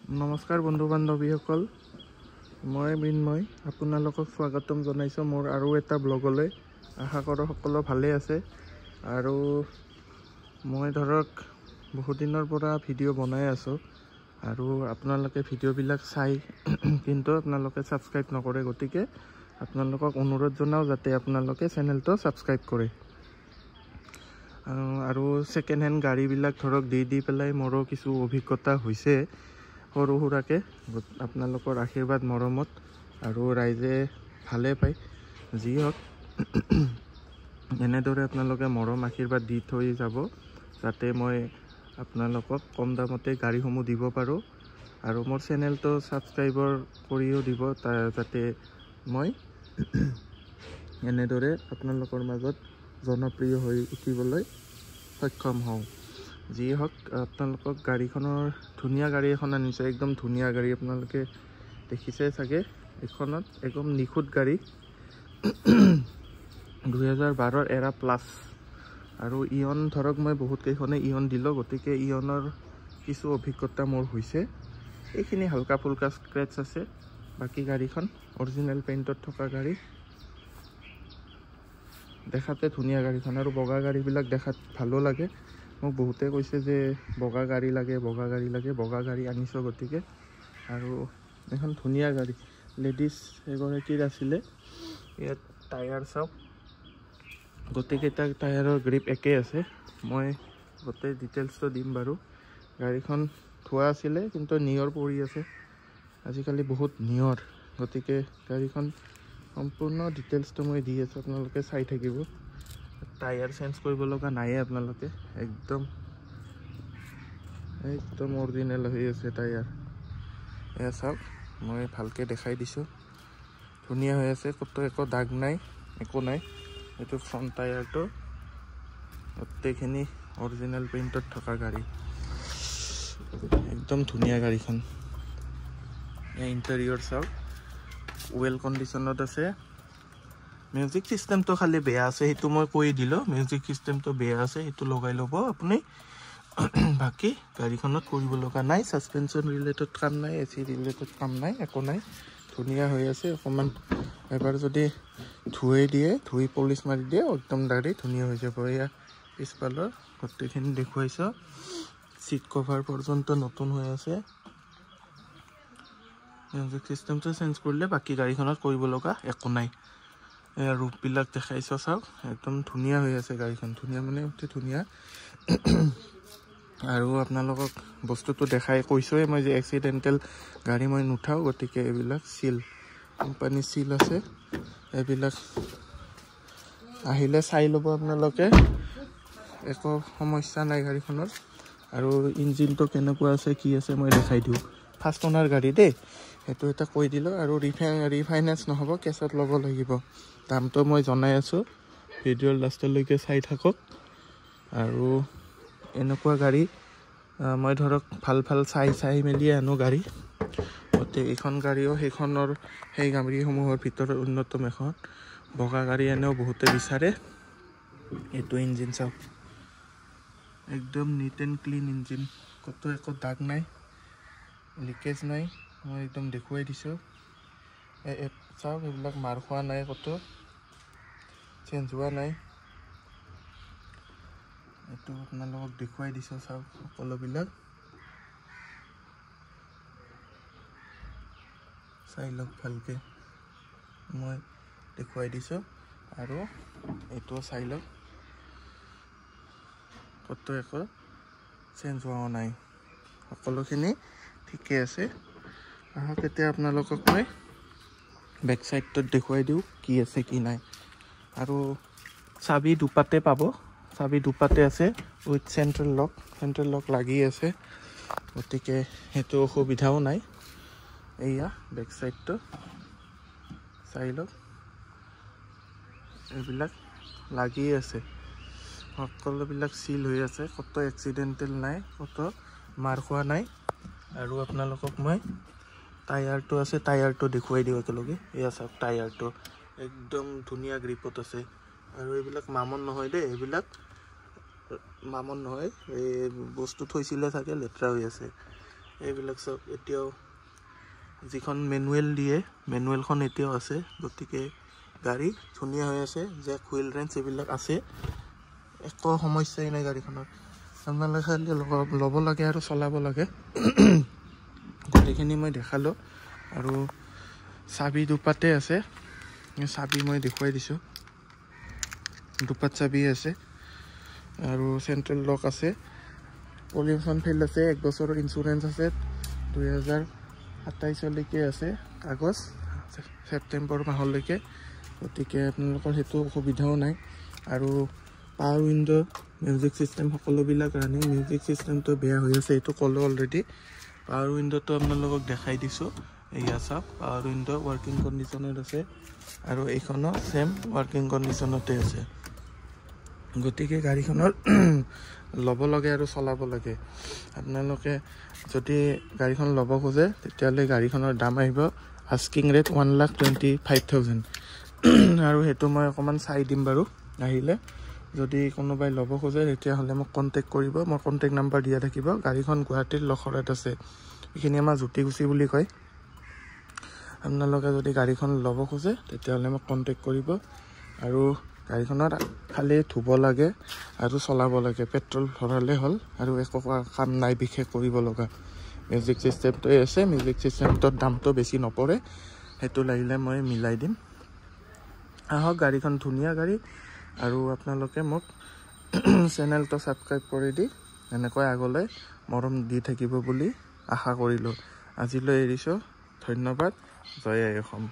নমস্কাৰ বন্ধু বান্ধৱীসকল, মই মৃন্ময় আপোনালোকক স্বাগতম জনাইছোঁ মোৰ আৰু এটা ব্লগলৈ। আশা কৰোঁ সকলো ভালে আছে। আৰু মই ধৰক বহুত দিনৰ পৰা ভিডিঅ' বনাই আছোঁ আৰু আপোনালোকে ভিডিঅ'বিলাক চাই কিন্তু আপোনালোকে ছাবস্ক্ৰাইব নকৰে, গতিকে আপোনালোকক অনুৰোধ জনাওঁ যাতে আপোনালোকে চেনেলটো ছাবস্ক্ৰাইব কৰে। আৰু ছেকেণ্ড হেণ্ড গাড়ীবিলাক ধৰক দি পেলাই মোৰো কিছু অভিজ্ঞতা হৈছে সৰু সুৰাকে, আপোনালোকৰ আশীৰ্বাদ মৰমত আৰু ৰাইজে ভালে পায়। যি হওক এনেদৰে আপোনালোকে মৰম আশীৰ্বাদ দি থৈ যাব যাতে মই আপোনালোকক কম দামতে গাড়ীসমূহ দিব পাৰোঁ আৰু মোৰ চেনেলটো ছাবস্ক্ৰাইবৰ কৰিও দিব যাতে মই এনেদৰে আপোনালোকৰ মাজত জনপ্ৰিয় হৈ উঠিবলৈ সক্ষম হওঁ। যি হওক আপোনালোকক গাড়ীখনৰ ধুনীয়া গাড়ী এখন আনিছে, একদম ধুনীয়া গাড়ী, আপোনালোকে দেখিছে চাগে। এইখনত একদম নিখুঁত গাড়ী 2012 এৰা প্লাছ। আৰু ইয়ন ধৰক মই বহুত কেইখনে ইয়ন দিলোঁ, গতিকে ইয়নৰ কিছু অভিজ্ঞতা মোৰ হৈছে। এইখিনি হালকা ফুলকা স্ক্ৰেচ আছে, বাকী গাড়ীখন অৰিজিনেল পেইণ্টত থকা গাড়ী। দেখাতে ধুনীয়া গাড়ীখন, আৰু বগা গাড়ীবিলাক দেখাত ভালো লাগে। মোক বহুতে কৈছে যে বগা গাড়ী লাগে, বগা গাড়ী আনিছোঁ গতিকে। আৰু এখন ধুনীয়া গাড়ী লেডিজ এগৰাকীৰ আছিলে। ইয়াত টায়াৰ চাওক, গোটেইকেইটা টায়াৰৰ গ্ৰিপ একেই আছে। মই গোটেই ডিটেইলছটো দিম বাৰু। গাড়ীখন ধোৱা আছিলে কিন্তু নিয়ৰ পৰি আছে, আজিকালি বহুত নিয়ৰ, গতিকে গাড়ীখন সম্পূৰ্ণ ডিটেইলছটো মই দি আছোঁ, আপোনালোকে চাই থাকিব। টায়াৰ চেঞ্জ কৰিব লগা নাইয়ে, আপোনালোকে একদম অৰিজিনেল হৈ আছে টায়াৰ। এয়া চাওক, মই ভালকৈ দেখাই দিছোঁ, ধুনীয়া হৈ আছে, ক'তো একো দাগ নাই, একো নাই। এইটো ফ্ৰণ্ট টায়াৰটো গোটেইখিনি অৰিজিনেল পেইণ্টত থকা গাড়ী, একদম ধুনীয়া গাড়ীখন। ইণ্টেৰিয়ৰ চাওক, ৱেল কণ্ডিশ্যনত আছে। মিউজিক চিষ্টেমটো খালি বেয়া আছে, সেইটো মই কৈ দিলোঁ। মিউজিক চিষ্টেমটো বেয়া আছে, সেইটো লগাই ল'ব আপুনি। বাকী গাড়ীখনত কৰিব লগা নাই, ছাছপেনশ্যন ৰিলেটেড কাম নাই, AC ৰিলেটেড কাম নাই, একো নাই, ধুনীয়া হৈ আছে। অকণমান এবাৰ যদি ধুই পলিচ মাৰি দিয়ে একদম গাড়ী ধুনীয়া হৈ যাব। এয়া পিছফালৰ গোটেইখিনি দেখুৱাইছোঁ, ছিট কভাৰ পৰ্যন্ত নতুন হৈ আছে। মিউজিক চিষ্টেমটো চেঞ্জ কৰিলে বাকী গাড়ীখনত কৰিব লগা একো নাই। এয়া ৰূপবিলাক দেখাইছোঁ চাওক, একদম ধুনীয়া হৈ আছে গাড়ীখন, ধুনীয়া মানে অতি ধুনীয়া। আৰু আপোনালোকক বস্তুটো দেখাই কৈছোঁৱে মই যে এক্সিডেণ্টেল গাড়ী মই নুঠাওঁ, গতিকে এইবিলাক চিল, কোম্পানী চিল আছে। এইবিলাক আহিলে চাই ল'ব আপোনালোকে, একো সমস্যা নাই গাড়ীখনৰ। আৰু ইঞ্জিনটো কেনেকুৱা আছে কি আছে মই দেখাই দিওঁ। ফাৰ্ষ্ট অনাৰ গাড়ী দেই, সেইটো এটা কৈ দিলোঁ। আৰু ৰিফাইনেন্স নহ'ব, কেছত ল'ব লাগিব। দামটো মই জনাই আছোঁ, ভিডিঅ'ৰ লাষ্টলৈকে চাই থাকক। আৰু এনেকুৱা গাড়ী মই ধৰক ভাল চাই মেলি আনো গাড়ী। গতিকে এইখন গাড়ীও সেই গাড়ীসমূহৰ ভিতৰত অন্যতম এখন বগা গাড়ী এনেও বহুতে বিচাৰে। এইটো ইঞ্জিন চাওক, একদম নিট এণ্ড ক্লিন ইঞ্জিন, ক'তো একো দাগ নাই, লিকেজ নাই, মই একদম দেখুৱাই দিছোঁ। চাওক, এইবিলাক মাৰ খোৱা নাই, ক'তো চেঞ্জ হোৱা নাই। এইটো আপোনালোকক দেখুৱাই দিছোঁ, চাওক সকলোবিলাক চাই লওক ভালকৈ, মই দেখুৱাই দিছোঁ। আৰু এইটোও চাই লওক, ক'তো একো চেঞ্জ হোৱাও নাই, সকলোখিনি ঠিকে আছে। আহক এতিয়া আপোনালোকক মই বেক চাইডটোত দেখুৱাই দিওঁ কি আছে কি নাই। আৰু চাবি দুপাতে পাব, চাবি দুপাতে আছে উইথ চেণ্ট্ৰেল লক লাগি আছে, গতিকে সেইটো অসুবিধাও নাই। এয়া বেক চাইডটো চাই লওক, এইবিলাক লাগি আছে, সকলোবিলাক চিল হৈ আছে, ক'তো এক্সিডেণ্টেল নাই, ক'তো মাৰ খোৱা নাই। আৰু আপোনালোকক মই টায়াৰটো আছে, টায়াৰটো দেখুৱাই দিওঁ একেলগে। এয়া চাওক, টায়াৰটো একদম ধুনীয়া গ্ৰিপত আছে। আৰু এইবিলাক মামন নহয় দেই, এইবিলাক মামন নহয়, এই বস্তু থৈছিলে চাগে, লেতেৰা হৈ আছে। এইবিলাক চব এতিয়াও যিখন মেনুৱেল দিয়ে মেনুৱেলখন এতিয়াও আছে গতিকে গাড়ী ধুনীয়া হৈ আছে জেক হুইল ৰেঞ্চ এইবিলাক আছে একো সমস্যাই নাই গাড়ীখনৰ আপোনালোকে খালি ল'ব লাগে আৰু চলাব লাগে গোটেইখিনি মই দেখালোঁ আৰু চাবি দুপাতে আছে চাবি মই দেখুৱাই দিছোঁ দুপাত চাবি আছে আৰু চেণ্ট্ৰেল লক আছে পলিউশ্যন ফিল্ড আছে 1 বছৰৰ ইঞ্চুৰেঞ্চ আছে 2027লৈকে আছে কাগজ ছেপ্টেম্বৰ মাহলৈকে গতিকে আপোনালোকৰ সেইটো অসুবিধাও নাই আৰু পাৱাৰ উইণ্ড' মিউজিক চিষ্টেম সকলোবিলাক ৰানিং মিউজিক চিষ্টেমটো বেয়া হৈ আছে এইটো ক'লোঁ অলৰেডি পাৱাৰ উইণ্ড'টো আপোনালোকক দেখাই দিছোঁ এয়া চাওক পাৱাৰ উইণ্ড' ৱৰ্কিং কণ্ডিশ্যনত আছে আৰু এইখনো ছেম ৱৰ্কিং কণ্ডিশ্যনতে আছে গতিকে গাড়ীখনৰ ল'ব লাগে আৰু চলাব লাগে আপোনালোকে যদি গাড়ীখন ল'ব খোজে তেতিয়াহ'লে গাড়ীখনৰ দাম আহিব আস্কিং ৰেট 1,25,000 আৰু সেইটো মই অকণমান চাই দিম বাৰু আহিলে যদি কোনোবাই ল'ব খোজে তেতিয়াহ'লে মোক কণ্টেক্ট কৰিব মোৰ কণ্টেক্ট নাম্বাৰ দিয়া থাকিব গাড়ীখন গুৱাহাটীৰ লখৰাত আছে এইখিনি আমাৰ জ্যোতিকুচি বুলি কয় আপোনালোকে যদি গাড়ীখন ল'ব খোজে তেতিয়াহ'লে মোক কণ্টেক্ট কৰিব আৰু গাড়ীখনত খালি ধুব লাগে আৰু চলাব লাগে পেট্ৰল ভৰালে হ'ল আৰু একো কাম নাই বিশেষ কৰিব লগা মিউজিক চিষ্টেমটোৱে আছে মিউজিক চিষ্টেমটোৰ দামটো বেছি নপৰে সেইটো লাগিলে মই মিলাই দিম আহক গাড়ীখন ধুনীয়া গাড়ী আৰু আপোনালোকে মোক চেনেলটো ছাবস্ক্ৰাইব কৰি দি এনেকৈ আগলৈ মৰম দি থাকিব বুলি আশা কৰিলোঁ আজিলৈ এৰিছোঁ ধন্যবাদ জয় আই অসম